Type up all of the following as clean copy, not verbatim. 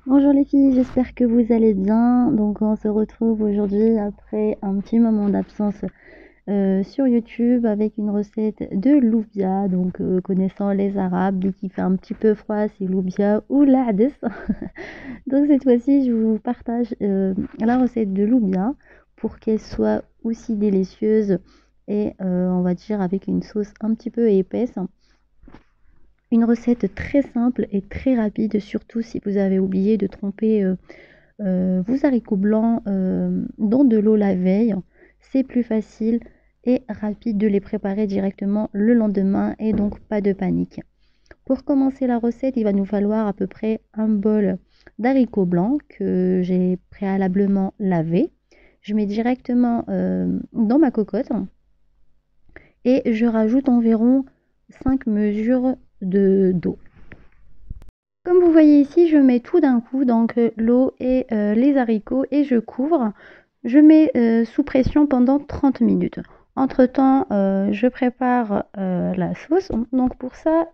Bonjour les filles, j'espère que vous allez bien. Donc on se retrouve aujourd'hui après un petit moment d'absence sur YouTube avec une recette de loubia. Donc connaissant les Arabes, dès qu'il fait un petit peu froid, c'est loubia ou l'adès. Donc cette fois-ci, je vous partage la recette de loubia pour qu'elle soit aussi délicieuse et on va dire avec une sauce un petit peu épaisse. Une recette très simple et très rapide, surtout si vous avez oublié de tremper vos haricots blancs dans de l'eau la veille. C'est plus facile et rapide de les préparer directement le lendemain et donc pas de panique. Pour commencer la recette, il va nous falloir à peu près un bol d'haricots blancs que j'ai préalablement lavé. Je mets directement dans ma cocotte et je rajoute environ 5 mesures d'eau. Comme vous voyez ici, je mets tout d'un coup, donc l'eau et les haricots, et je couvre. Je mets sous pression pendant 30 minutes. Entre-temps, je prépare la sauce. Donc pour ça,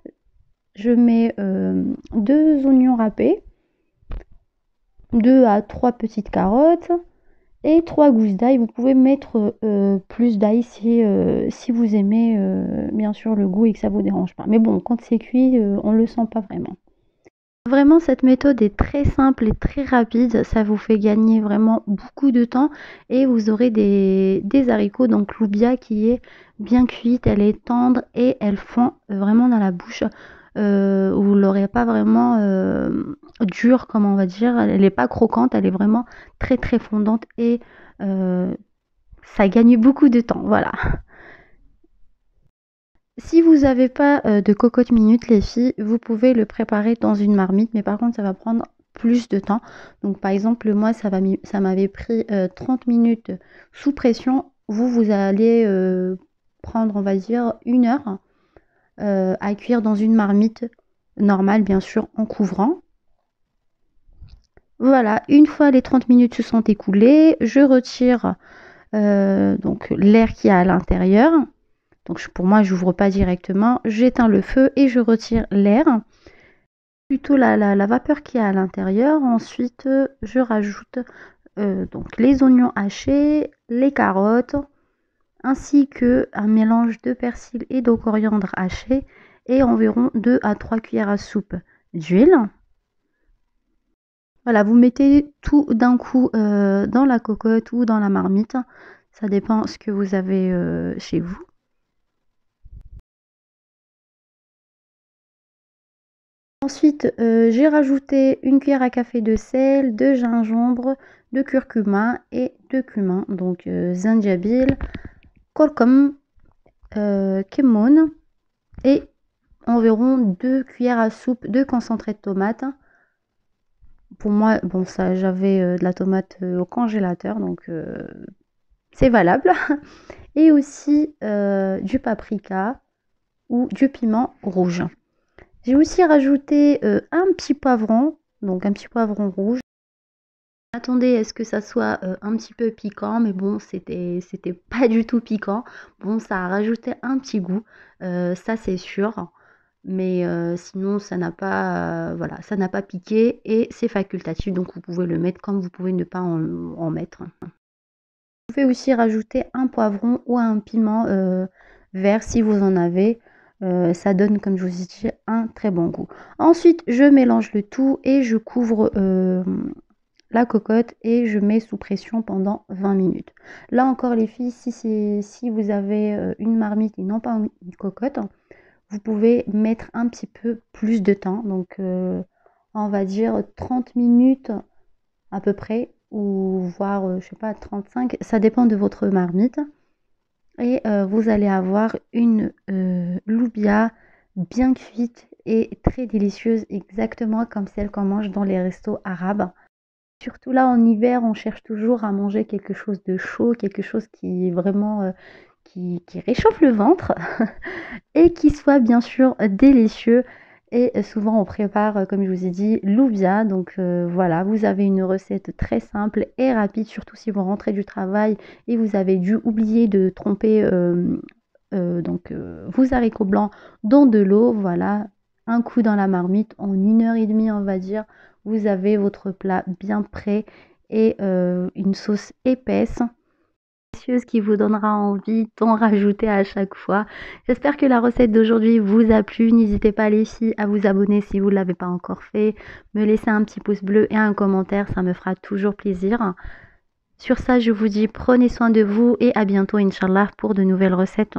je mets 2 oignons râpés, 2 à 3 petites carottes et 3 gousses d'ail. Vous pouvez mettre plus d'ail si vous aimez bien sûr le goût et que ça vous dérange pas. Mais bon, quand c'est cuit, on le sent pas vraiment. Vraiment, cette méthode est très simple et très rapide. Ça vous fait gagner vraiment beaucoup de temps et vous aurez des haricots, donc loubia qui est bien cuite, elle est tendre et elle fond vraiment dans la bouche. Vous l'aurez pas vraiment dure, comme on va dire. Elle n'est pas croquante, elle est vraiment très très fondante et euh, ça gagne beaucoup de temps. Voilà. Si vous n'avez pas de cocotte minute, les filles, vous pouvez le préparer dans une marmite, mais par contre, ça va prendre plus de temps. Donc, par exemple, moi, ça m'avait pris 30 minutes sous pression. Vous allez prendre, on va dire, 1 heure à cuire dans une marmite normale, bien sûr, en couvrant. Voilà, une fois les 30 minutes se sont écoulées, je retire donc l'air qui y a à l'intérieur. Donc pour moi, j'ouvre pas directement, j'éteins le feu et je retire l'air, plutôt la vapeur qu'il y a à l'intérieur. Ensuite, je rajoute donc les oignons hachés, les carottes, ainsi que un mélange de persil et de coriandre haché et environ 2 à 3 cuillères à soupe d'huile. Voilà, vous mettez tout d'un coup dans la cocotte ou dans la marmite, ça dépend ce que vous avez chez vous. Ensuite, j'ai rajouté une cuillère à café de sel, de gingembre, de curcuma et de cumin, donc zanjabil, kurkum, kemmoun et environ 2 cuillères à soupe de concentré de tomate. Pour moi, bon ça j'avais de la tomate au congélateur, donc c'est valable. Et aussi du paprika ou du piment rouge. J'ai aussi rajouté un petit poivron, donc un petit poivron rouge. Attendez à ce que ça soit un petit peu piquant, mais bon, c'était pas du tout piquant. Bon, ça a rajouté un petit goût, ça c'est sûr. Mais sinon, ça n'a pas, voilà, ça n'a pas piqué et c'est facultatif, donc vous pouvez le mettre comme vous pouvez ne pas en mettre. Vous pouvez aussi rajouter un poivron ou un piment vert si vous en avez. Ça donne, comme je vous ai dit, un très bon goût. Ensuite, je mélange le tout et je couvre la cocotte et je mets sous pression pendant 20 minutes. Là encore les filles, si vous avez une marmite et non pas une cocotte, vous pouvez mettre un petit peu plus de temps. Donc on va dire 30 minutes à peu près ou voire je sais pas 35, ça dépend de votre marmite. Et vous allez avoir une loubia bien cuite et très délicieuse, exactement comme celle qu'on mange dans les restos arabes. Surtout là en hiver, on cherche toujours à manger quelque chose de chaud, quelque chose qui est vraiment qui réchauffe le ventre et qui soit bien sûr délicieux. Et souvent on prépare, comme je vous ai dit, loubia. Donc voilà, vous avez une recette très simple et rapide, surtout si vous rentrez du travail et vous avez dû oublier de tremper vos haricots blancs dans de l'eau. Voilà, un coup dans la marmite, en 1 heure et demie on va dire, vous avez votre plat bien prêt et une sauce épaisse qui vous donnera envie d'en rajouter à chaque fois. J'espère que la recette d'aujourd'hui vous a plu. N'hésitez pas les filles à vous abonner si vous ne l'avez pas encore fait. Me laisser un petit pouce bleu et un commentaire, ça me fera toujours plaisir. Sur ça, je vous dis prenez soin de vous et à bientôt, Inch'Allah, pour de nouvelles recettes.